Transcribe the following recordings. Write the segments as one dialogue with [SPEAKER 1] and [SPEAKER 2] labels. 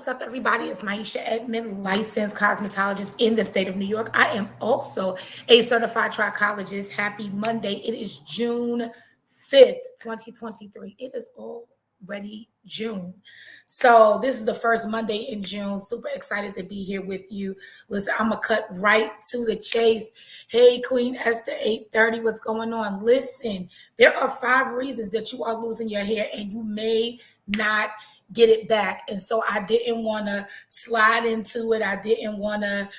[SPEAKER 1] What's up, everybody? It's Maisha Edmond, licensed cosmetologist in the state of New York. I am also a certified trichologist. Happy Monday. It is June 5th, 2023. It is already June. So this is the first Monday in June. Super excited to be here with you. Listen, I'm going to cut right to the chase. Hey, Queen Esther 830, what's going on? Listen, there are 5 reasons that you are losing your hair and you may not get it back. And so I didn't want to slide into it. I didn't want to,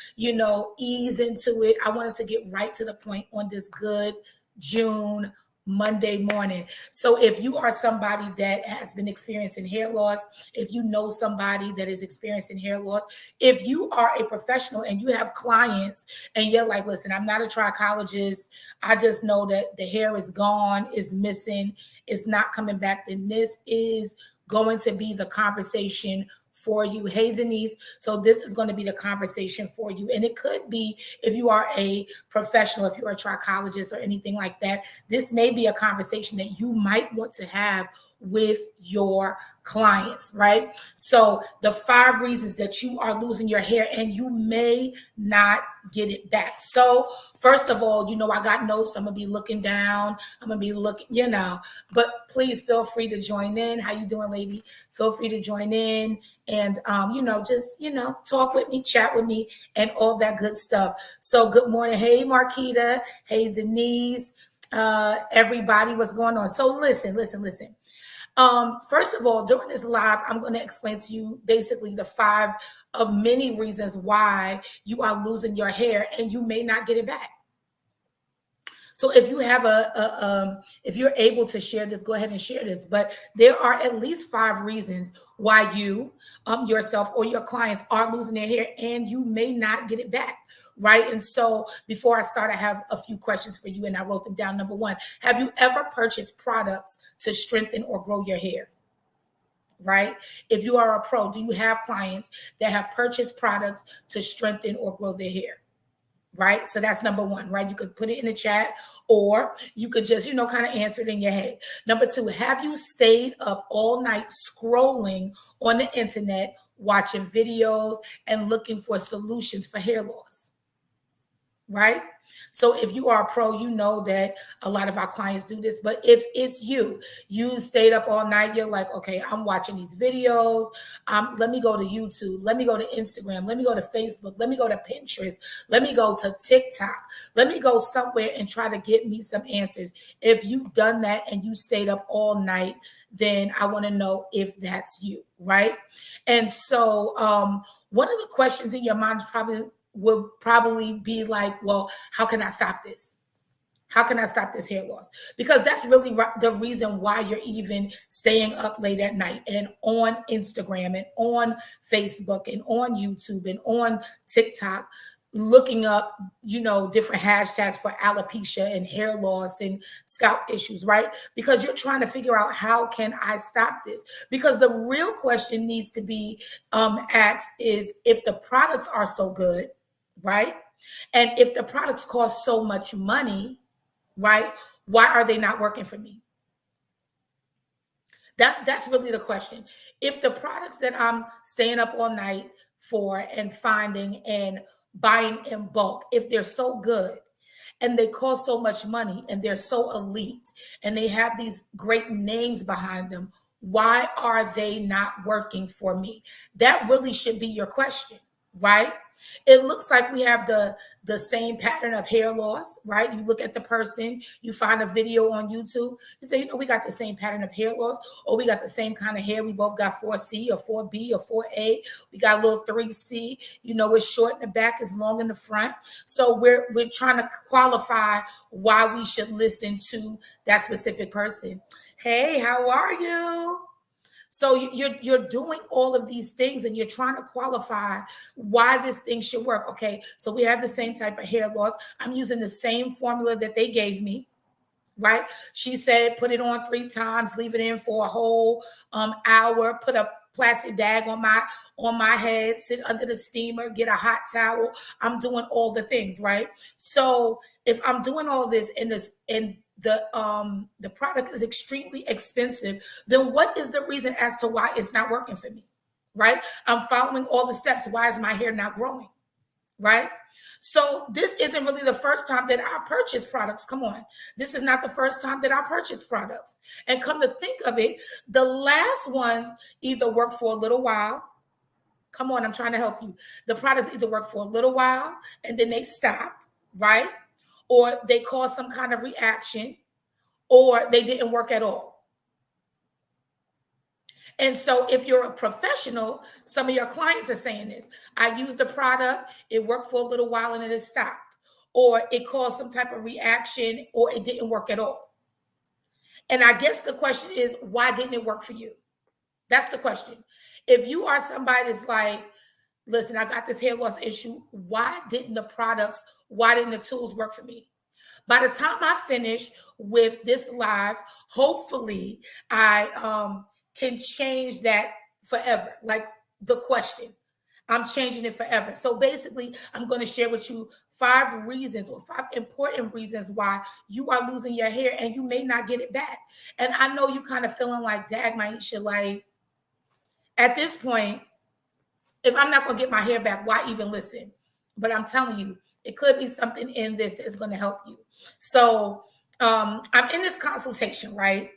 [SPEAKER 1] ease into it. I wanted to get right to the point on this good June Monday morning. So if you are somebody that has been experiencing hair loss, if you know somebody that is experiencing hair loss, if you are a professional and you have clients and you're like, listen, I'm not a trichologist, I just know that the hair is gone, is missing, it's not coming back, then this is going to be the conversation for you. Hey, Denise. So this is going to be the conversation for you. And it could be, if you are a professional, if you're a trichologist or anything like that, this may be a conversation that you might want to have with your clients, right? So the 5 reasons that you are losing your hair and you may not get it back. So first of all, I got notes. I'm going to be looking down. I'm going to be looking, but please feel free to join in. How you doing, lady? Feel free to join in and, just, talk with me, chat with me and all that good stuff. So good morning. Hey, Marquita. Hey, Denise. Everybody, what's going on? So listen. First of all, during this live, I'm going to explain to you basically the 5 of many reasons why you are losing your hair and you may not get it back. So if you have if you're able to share this, go ahead and share this. But there are at least 5 reasons why you, yourself or your clients are losing their hair and you may not get it back. Right. And so before I start, I have a few questions for you and I wrote them down. Number 1, have you ever purchased products to strengthen or grow your hair? Right. If you are a pro, do you have clients that have purchased products to strengthen or grow their hair? Right. So that's number 1, right? You could put it in the chat or you could just, kind of answer it in your head. Number 2, have you stayed up all night scrolling on the internet, watching videos and looking for solutions for hair loss? Right? So if you are a pro, you know that a lot of our clients do this. But if it's you stayed up all night, you're like, okay, I'm watching these videos. Let me go to YouTube. Let me go to Instagram. Let me go to Facebook. Let me go to Pinterest. Let me go to TikTok. Let me go somewhere and try to get me some answers. If you've done that and you stayed up all night, then I want to know if that's you, right? And so one of the questions in your mind would probably be like, well, how can I stop this? How can I stop this hair loss? Because that's really the reason why you're even staying up late at night and on Instagram and on Facebook and on YouTube and on TikTok, looking up, different hashtags for alopecia and hair loss and scalp issues, right? Because you're trying to figure out, how can I stop this? Because the real question needs to be asked is, if the products are so good, right? And if the products cost so much money, right? Why are they not working for me? That's really the question. If the products that I'm staying up all night for and finding and buying in bulk, if they're so good and they cost so much money and they're so elite and they have these great names behind them, why are they not working for me? That really should be your question, right? It looks like we have the same pattern of hair loss, right? You look at the person, you find a video on YouTube, you say, we got the same pattern of hair loss, or we got the same kind of hair. We both got 4C or 4B or 4A. We got a little 3C, it's short in the back, it's long in the front. So we're trying to qualify why we should listen to that specific person. Hey, how are you? So you're doing all of these things and you're trying to qualify why this thing should work. Okay, so we have the same type of hair loss. I'm using the same formula that they gave me, right? She said, put it on 3 times, leave it in for a whole hour, put a plastic bag on my head, sit under the steamer, get a hot towel. I'm doing all the things, right? So if I'm doing all this and the product is extremely expensive, then what is the reason as to why it's not working for me? right? I'm following all the steps. Why is my hair not growing, right? So this isn't really the first time that I purchased products. Come on. This is not the first time that I purchased products. And come to think of it, the last ones either worked for a little while. Come on, I'm trying to help you. The products either worked for a little while and then they stopped, right? Or they caused some kind of reaction, or they didn't work at all. And so if you're a professional, some of your clients are saying this. I used the product, it worked for a little while and it has stopped. Or it caused some type of reaction, or it didn't work at all. And I guess the question is, why didn't it work for you? That's the question. If you are somebody that's like, listen, I got this hair loss issue. Why didn't the tools work for me? By the time I finish with this live, hopefully I can change that forever. Like the question, I'm changing it forever. So basically, I'm going to share with you 5 reasons, or 5 important reasons why you are losing your hair and you may not get it back. And I know you kind of feeling like, dag, Maisha, like at this point, if I'm not going to get my hair back, why even listen? But I'm telling you, it could be something in this that is going to help you. So I'm in this consultation, right?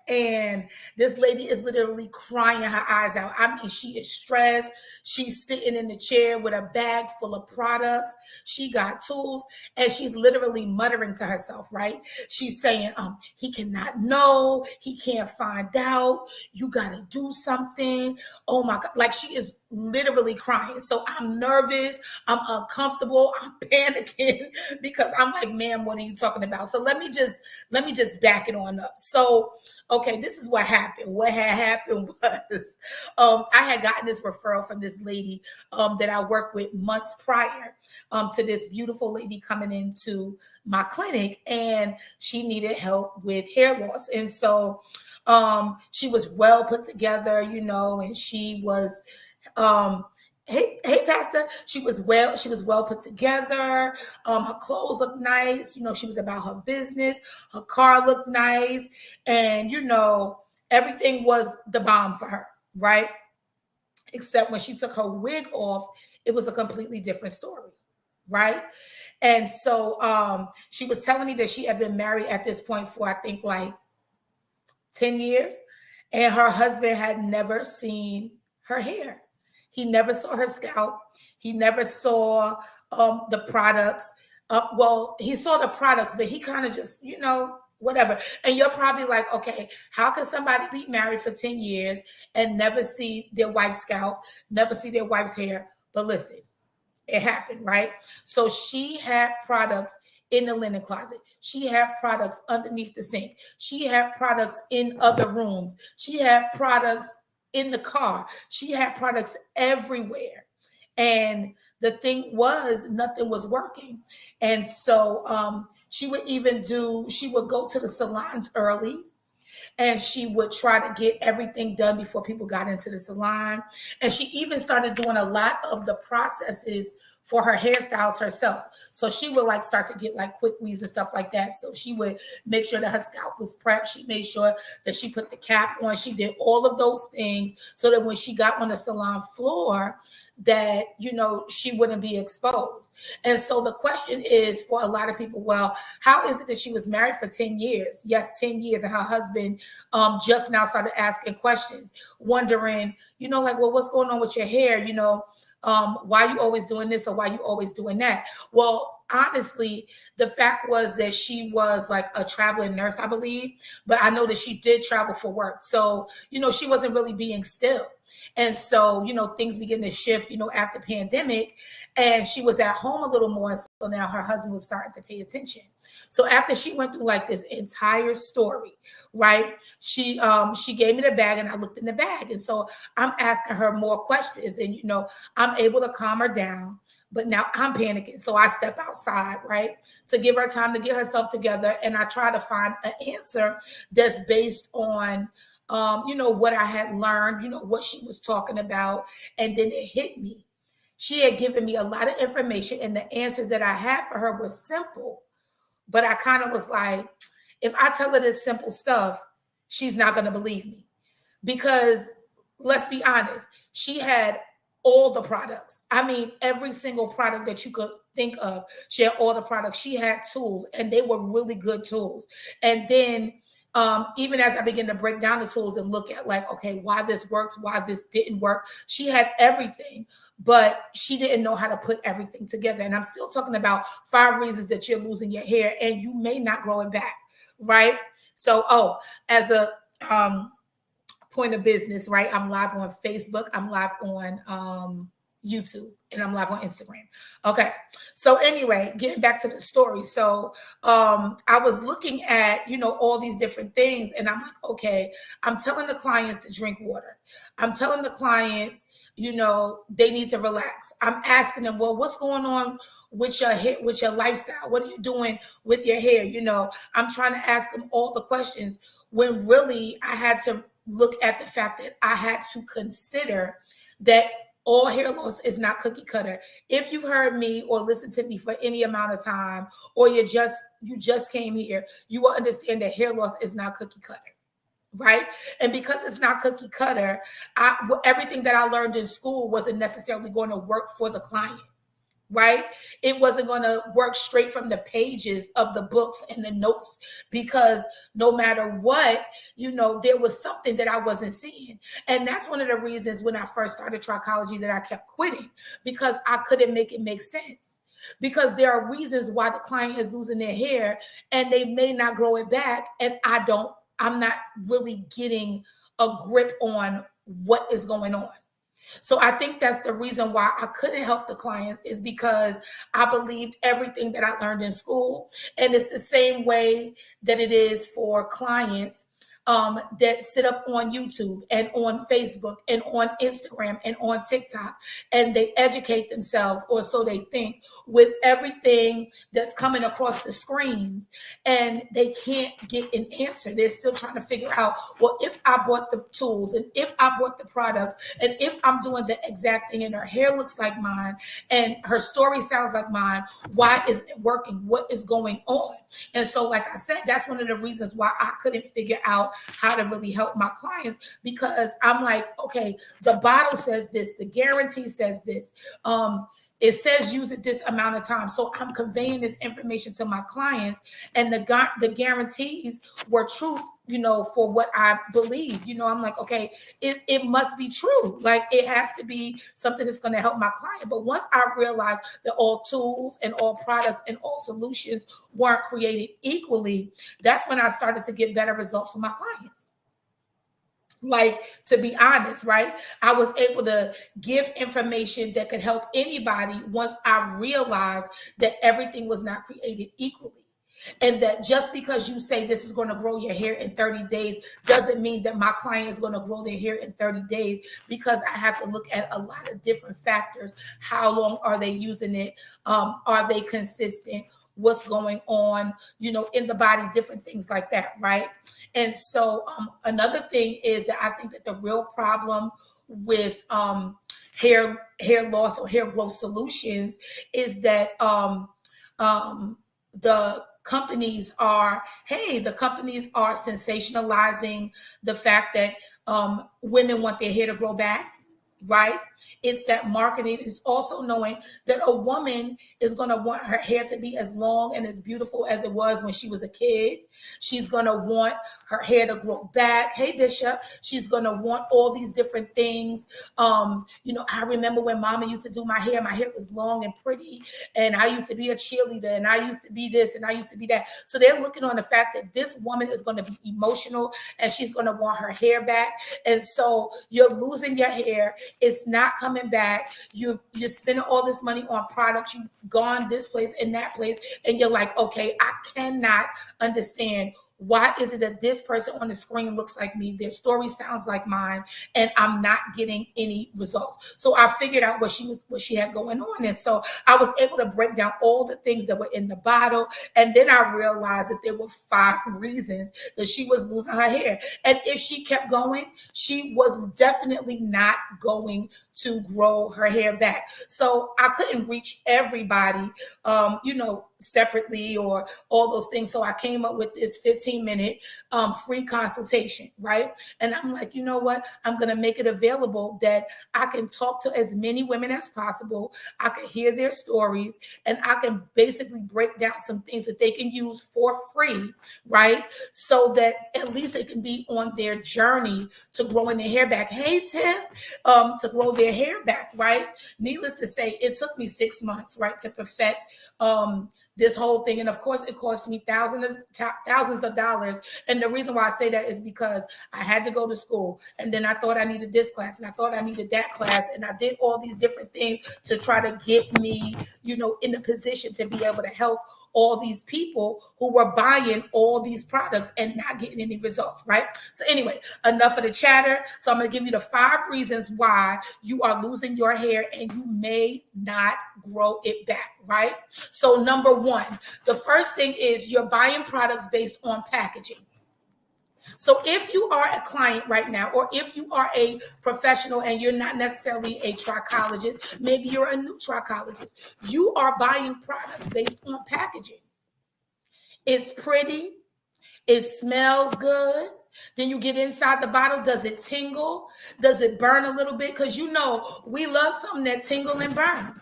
[SPEAKER 1] And this lady is literally crying her eyes out. I mean, she is stressed. She's sitting in the chair with a bag full of products. She got tools, and she's literally muttering to herself, right? She's saying, he cannot know. He can't find out. You got to do something. Oh my God. Like, she is literally crying. So I'm nervous. I'm uncomfortable. I'm panicking because I'm like, man, what are you talking about? So let me just back it on up. So, okay, this is what happened. What had happened was I had gotten this referral from this lady that I worked with months prior to this beautiful lady coming into my clinic, and she needed help with hair loss. And so she was well put together, and she was hey pastor, she was well put together. Her clothes looked nice, she was about her business. Her car looked nice, and everything was the bomb for her, right? Except when she took her wig off, it was a completely different story, right? And so she was telling me that she had been married at this point for, I think, like 10 years, and her husband had never seen her hair. He never saw her scalp. He never saw the products. Well, he saw the products, but he kind of just, whatever. And you're probably like, okay, how can somebody be married for 10 years and never see their wife's scalp, never see their wife's hair? But listen, it happened, right? So she had products in the linen closet. She had products underneath the sink. She had products in other rooms. She had products in the car. She had products everywhere. And the thing was, nothing was working. And so she would go to the salons early, and she would try to get everything done before people got into the salon. And she even started doing a lot of the processes for her hairstyles herself. So she would start to get quick weaves and stuff like that. So she would make sure that her scalp was prepped. She made sure that she put the cap on. She did all of those things so that when she got on the salon floor, that she wouldn't be exposed. And so the question is, for a lot of people, well, how is it that she was married for 10 years? Yes, 10 years, and her husband just now started asking questions, wondering, well, what's going on with your hair? Why are you always doing this, or why are you always doing that? Well, honestly, the fact was that she was like a traveling nurse, I believe, but I know that she did travel for work. So, she wasn't really being still. And so, things begin to shift, after pandemic, and she was at home a little more. So now her husband was starting to pay attention. So after she went through this entire story, right? She gave me the bag, and I looked in the bag. And so I'm asking her more questions, and, I'm able to calm her down. But now I'm panicking. So I step outside, right, to give her time to get herself together. And I try to find an answer that's based on what I had learned, what she was talking about. And then it hit me. She had given me a lot of information, and the answers that I had for her were simple. But I kind of was like, if I tell her this simple stuff, she's not going to believe me. Because let's be honest, she had all the products. I mean, every single product that you could think of. She had all the products. She had tools, and they were really good tools. And then even as I began to break down the tools and look at like, okay, why this works, why this didn't work, she had everything, but she didn't know how to put everything together. And I'm still talking about 5 reasons that you're losing your hair and you may not grow it back, right? So, as a point of business, right? I'm live on Facebook, I'm live on YouTube, and I'm live on Instagram. Okay. So anyway, getting back to the story. So I was looking at, all these different things, and I'm like, okay, I'm telling the clients to drink water. I'm telling the clients, they need to relax. I'm asking them, well, what's going on with your hair, with your lifestyle? What are you doing with your hair? I'm trying to ask them all the questions when really I had to look at the fact that I had to consider that all hair loss is not cookie cutter. If you've heard me or listened to me for any amount of time, or you just came here, you will understand that hair loss is not cookie cutter, right? And because it's not cookie cutter, everything that I learned in school wasn't necessarily going to work for the client. Right? It wasn't going to work straight from the pages of the books and the notes, because no matter what, there was something that I wasn't seeing. And that's one of the reasons when I first started Trichology that I kept quitting, because I couldn't make it make sense. Because there are reasons why the client is losing their hair and they may not grow it back. And I'm not really getting a grip on what is going on. So I think that's the reason why I couldn't help the clients, is because I believed everything that I learned in school. And it's the same way that it is for clients that sit up on YouTube and on Facebook and on Instagram and on TikTok, and they educate themselves, or so they think, with everything that's coming across the screens, and they can't get an answer. They're still trying to figure out, well, if I bought the tools and if I bought the products and if I'm doing the exact thing and her hair looks like mine and her story sounds like mine, why isn't it working? What is going on? And so, like I said, that's one of the reasons why I couldn't figure out how to really help my clients, because I'm like, okay, the bottle says this, the guarantee says this, it says use it this amount of time. So I'm conveying this information to my clients, and the guarantees were truth, for what I believe. I'm like, okay, it must be true. Like, it has to be something that's going to help my client. But once I realized that all tools and all products and all solutions weren't created equally, that's when I started to get better results for my clients. Like, to be honest, right? I was able to give information that could help anybody once I realized that everything was not created equally. And that just because you say this is going to grow your hair in 30 days doesn't mean that my client is going to grow their hair in 30 days, because I have to look at a lot of different factors. How long are they using it? Are they consistent? What's going on, in the body, different things like that, right? And so another thing is that I think that the real problem with hair loss or hair growth solutions is that the companies are sensationalizing the fact that women want their hair to grow back. Right? It's that marketing. It's also knowing that a woman is going to want her hair to be as long and as beautiful as it was when she was a kid. She's going to want her hair to grow back. Hey, Bishop. She's going to want all these different things. I remember when Mama used to do my hair was long and pretty, and I used to be a cheerleader, and I used to be this, and I used to be that. So they're looking on the fact that this woman is going to be emotional, and she's going to want her hair back. And so you're losing your hair. It's not coming back. You're spending all this money on products. You've gone this place and that place, and you're like, okay, I cannot understand, why is it that this person on the screen looks like me, their story sounds like mine, and I'm not getting any results? So I figured out what she had going on. And so I was able to break down all the things that were in the bottle. And then I realized that there were 5 reasons that she was losing her hair. And if she kept going, she was definitely not going to grow her hair back. So I couldn't reach everybody, separately or all those things. So I came up with this 15 15-minute free consultation, right? And I'm like, you know what? I'm going to make it available that I can talk to as many women as possible. I can hear their stories, and I can basically break down some things that they can use for free, right? So that at least they can be on their journey to growing their hair back. Hey, Tiff, to grow their hair back, right? Needless to say, it took me 6 months, right, to perfect this whole thing. And of course, it cost me thousands of dollars. And the reason why I say that is because I had to go to school, and then I thought I needed this class, and I thought I needed that class, and I did all these different things to try to get me, in a position to be able to help all these people who were buying all these products and not getting any results, right? So anyway, enough of the chatter. So I'm going to give you the 5 reasons why you are losing your hair and you may not grow it back, right? So number 1, the first thing is you're buying products based on packaging. So if you are a client right now, or if you are a professional and you're not necessarily a trichologist, maybe you're a new trichologist, you are buying products based on packaging. It's pretty. It smells good. Then you get inside the bottle. Does it tingle? Does it burn a little bit? Because we love something that tingle and burn.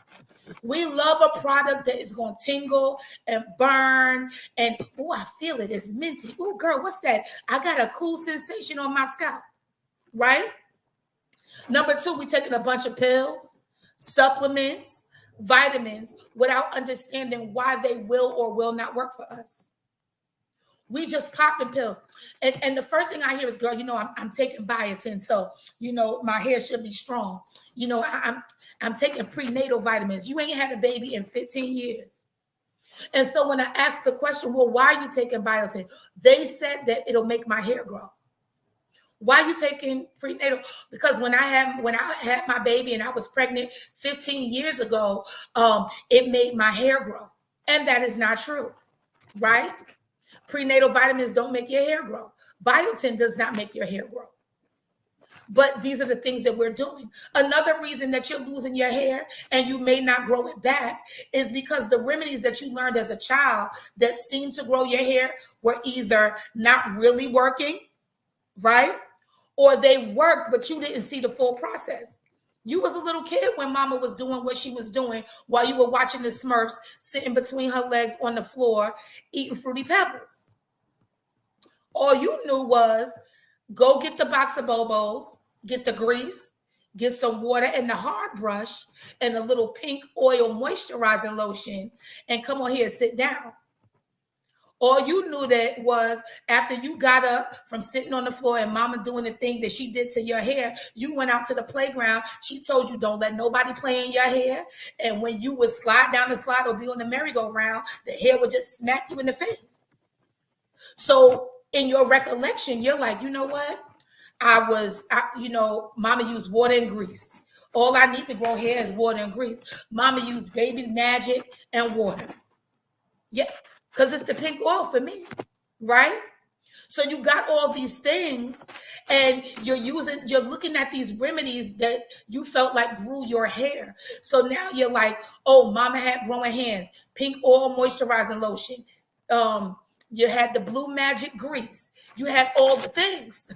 [SPEAKER 1] We love a product that is going to tingle and burn. And, oh, I feel it. It's minty. Oh, girl, what's that? I got a cool sensation on my scalp, right? Number 2, we taking a bunch of pills, supplements, vitamins without understanding why they will or will not work for us. We just popping pills. And the first thing I hear is, girl, I'm taking biotin. So, my hair should be strong. I'm taking prenatal vitamins. You ain't had a baby in 15 years. And so when I asked the question, well, why are you taking biotin? They said that it'll make my hair grow. Why are you taking prenatal? Because when I had my baby and I was pregnant 15 years ago, it made my hair grow. And that is not true, right? Prenatal vitamins don't make your hair grow. Biotin does not make your hair grow. But these are the things that we're doing. Another reason that you're losing your hair and you may not grow it back is because the remedies that you learned as a child that seemed to grow your hair were either not really working, right? Or they worked, but you didn't see the full process. You was a little kid when mama was doing what she was doing while you were watching the Smurfs sitting between her legs on the floor eating Fruity Pebbles. All you knew was go get the box of Bobos, get the grease, get some water and the hard brush and a little pink oil moisturizing lotion, and come on here and sit down. All you knew that was after you got up from sitting on the floor and mama doing the thing that she did to your hair, you went out to the playground. She told you don't let nobody play in your hair. And when you would slide down the slide or be on the merry-go-round, the hair would just smack you in the face. So in your recollection, you're like, you know what? Mama used water and grease. All I need to grow hair is water and grease. Mama used Baby Magic and water. Yeah. Because it's the pink oil for me, right? So you got all these things and you're looking at these remedies that you felt like grew your hair. So now you're like, oh, mama had growing hands, pink oil moisturizing lotion. You had the Blue Magic grease. You had all the things.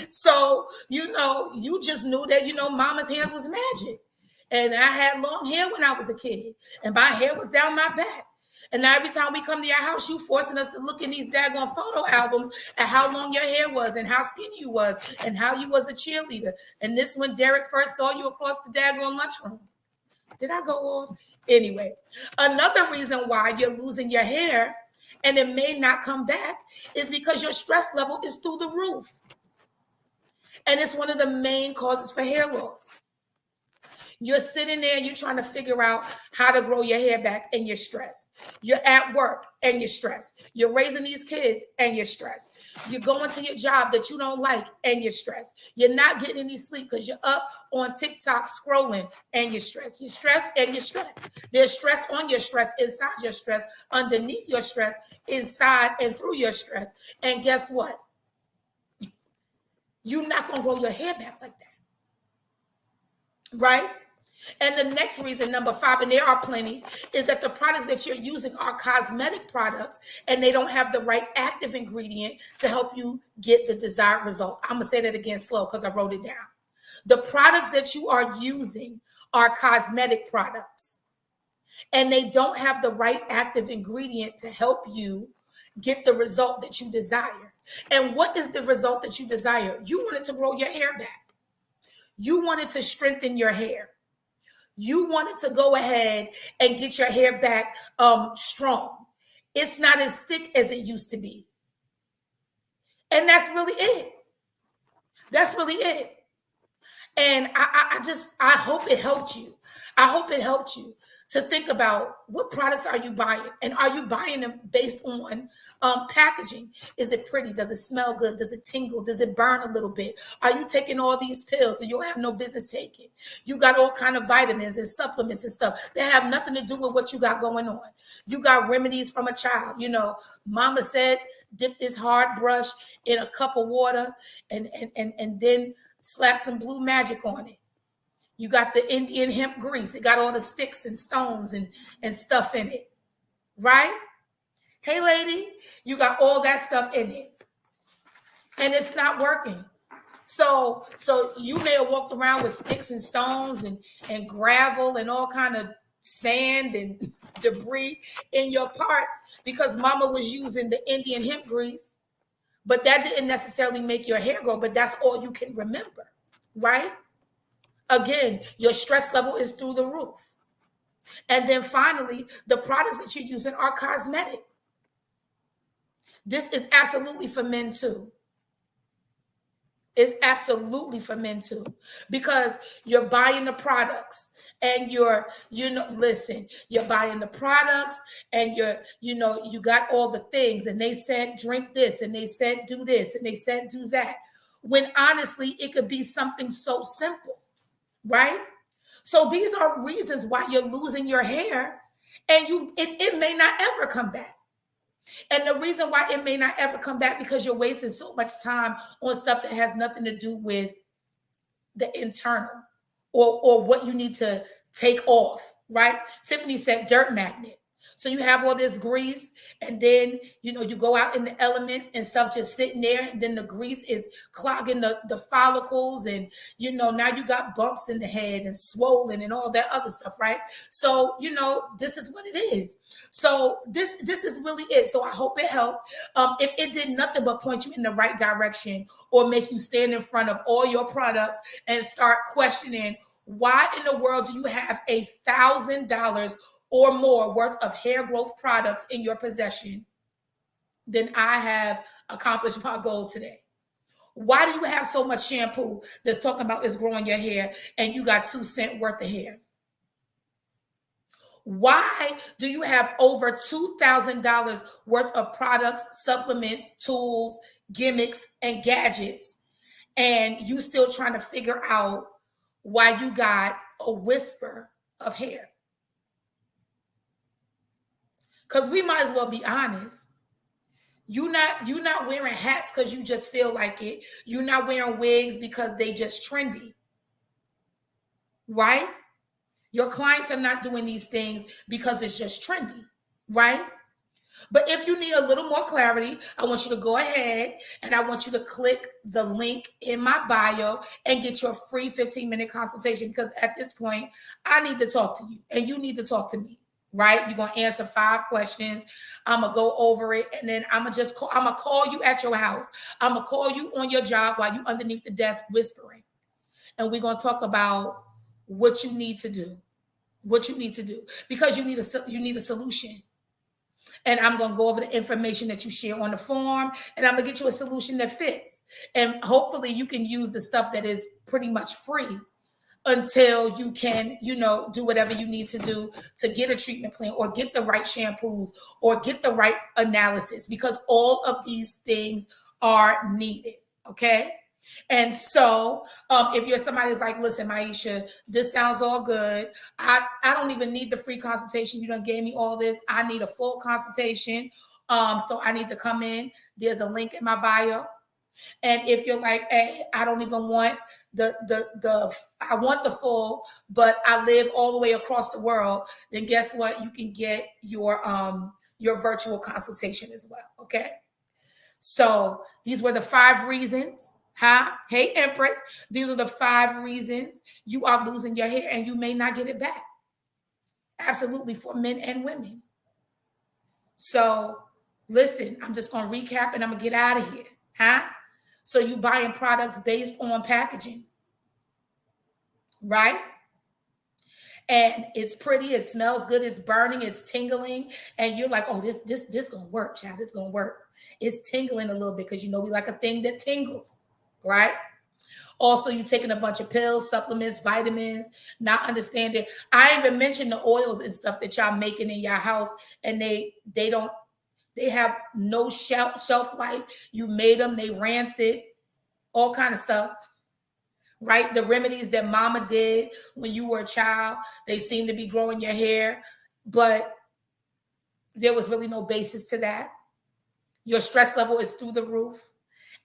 [SPEAKER 1] So, you just knew that, mama's hands was magic. And I had long hair when I was a kid and my hair was down my back. And now every time we come to your house, you forcing us to look in these daggone photo albums at how long your hair was and how skinny you was and how you was a cheerleader. And this when Derek first saw you across the daggone lunchroom. Did I go off? Anyway, another reason why you're losing your hair and it may not come back is because your stress level is through the roof. And it's one of the main causes for hair loss. You're sitting there and you're trying to figure out how to grow your hair back and you're stressed. You're at work and you're stressed. You're raising these kids and you're stressed. You're going to your job that you don't like and you're stressed. You're not getting any sleep because you're up on TikTok scrolling and you're stressed. You're stressed and you're stressed. There's stress on your stress, inside your stress, underneath your stress, inside and through your stress. And guess what? You're not going to grow your hair back like that. Right? And the next reason, number 5, and there are plenty, is that the products that you're using are cosmetic products and they don't have the right active ingredient to help you get the desired result. I'm going to say that again slow because I wrote it down. The products that you are using are cosmetic products and they don't have the right active ingredient to help you get the result that you desire. And what is the result that you desire? You wanted to grow your hair back. You wanted to strengthen your hair. You wanted to go ahead and get your hair back strong. It's not as thick as it used to be. And that's really it. That's really it. And I hope it helped you. I hope it helped you to think about what products are you buying, and are you buying them based on packaging? Is it pretty? Does it smell good? Does it tingle? Does it burn a little bit? Are you taking all these pills that you have no business taking? You got all kind of vitamins and supplements and stuff that have nothing to do with what you got going on. You got remedies from a child. You know, mama said, dip this hard brush in a cup of water and then slap some blue magic on it. You got the Indian hemp grease. It got all the sticks and stones and stuff in it, right? Hey, lady, you got all that stuff in it, and it's not working. So you may have walked around with sticks and stones and gravel and all kind of sand and debris in your parts because mama was using the Indian hemp grease, but that didn't necessarily make your hair grow, but that's all you can remember, right? Again, your stress level is through the roof. And then finally, the products that you're using are cosmetic. This is absolutely for men too. It's absolutely for men too, because you're buying the products and you're buying the products and you got all the things, and they said, drink this, and they said, do this, and they said, do that. When honestly, it could be something so simple. Right? So these are reasons why you're losing your hair, and it may not ever come back. And the reason why it may not ever come back, because you're wasting so much time on stuff that has nothing to do with the internal or what you need to take off, right? Tiffany said dirt magnet. So you have all this grease, and then, you go out in the elements and stuff just sitting there, and then the grease is clogging the follicles, and, now you got bumps in the head and swollen and all that other stuff, right? So, this is what it is. So this is really it. So I hope it helped. If it did nothing but point you in the right direction or make you stand in front of all your products and start questioning, why in the world do you have $1,000 or more worth of hair growth products in your possession, then I have accomplished my goal today. Why do you have so much shampoo that's talking about is growing your hair and you got 2 cents worth of hair? Why do you have over $2,000 worth of products, supplements, tools, gimmicks, and gadgets, and you still trying to figure out why you got a whisper of hair? Because we might as well be honest. You're not wearing hats because you just feel like it. You're not wearing wigs because they just trendy. Right? Your clients are not doing these things because it's just trendy. Right? But if you need a little more clarity, I want you to go ahead and I want you to click the link in my bio and get your free 15-minute consultation, because at this point, I need to talk to you and you need to talk to me. Right? You're going to answer 5 questions. I'm going to go over it. And then I'm going to call you at your house. I'm going to call you on your job while you underneath the desk whispering. And we're going to talk about what you need to do. What you need to do. Because you need a solution. And I'm going to go over the information that you share on the form. And I'm going to get you a solution that fits. And hopefully you can use the stuff that is pretty much free until you can, do whatever you need to do to get a treatment plan or get the right shampoos or get the right analysis, because all of these things are needed. Okay. And so if you're somebody who's like, listen, Maisha, this sounds all good. I don't even need the free consultation. You done gave me all this. I need a full consultation. So I need to come in. There's a link in my bio. And if you're like, hey, I don't even want I want the full, but I live all the way across the world, then guess what? You can get your virtual consultation as well. Okay. So these were the 5 reasons. Huh? Hey, Empress. These are the 5 reasons you are losing your hair and you may not get it back. Absolutely, for men and women. So listen, I'm just going to recap and I'm going to get out of here. Huh? So you buying products based on packaging, right? And it's pretty, it smells good, it's burning, it's tingling, and you're like, oh, this gonna work, child. This gonna work. It's tingling a little bit because you know we like a thing that tingles, right? Also, you taking a bunch of pills, supplements, vitamins, not understanding. I even mentioned the oils and stuff that y'all making in your house, and they have no shelf life. You made them, they rancid, all kind of stuff. Right? The remedies that mama did when you were a child, they seem to be growing your hair, but there was really no basis to that. Your stress level is through the roof.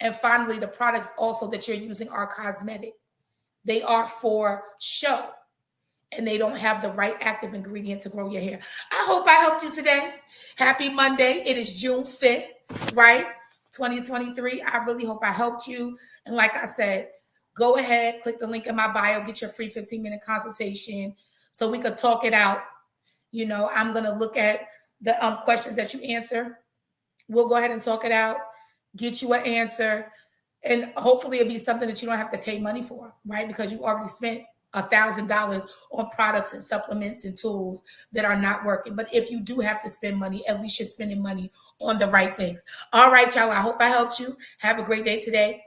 [SPEAKER 1] And finally, the products also that you're using are cosmetic. They are for show and they don't have the right active ingredient to grow your hair. I hope I helped you today. Happy Monday. It is June 5th, right? 2023. I really hope I helped you. And like I said, go ahead, click the link in my bio, get your free 15-minute consultation so we could talk it out. You know, I'm going to look at the questions that you answer. We'll go ahead and talk it out, get you an answer, and hopefully it'll be something that you don't have to pay money for, right? Because you already spent $1,000 on products and supplements and tools that are not working. But if you do have to spend money, at least you're spending money on the right things. All right, y'all. I hope I helped you. Have a great day today.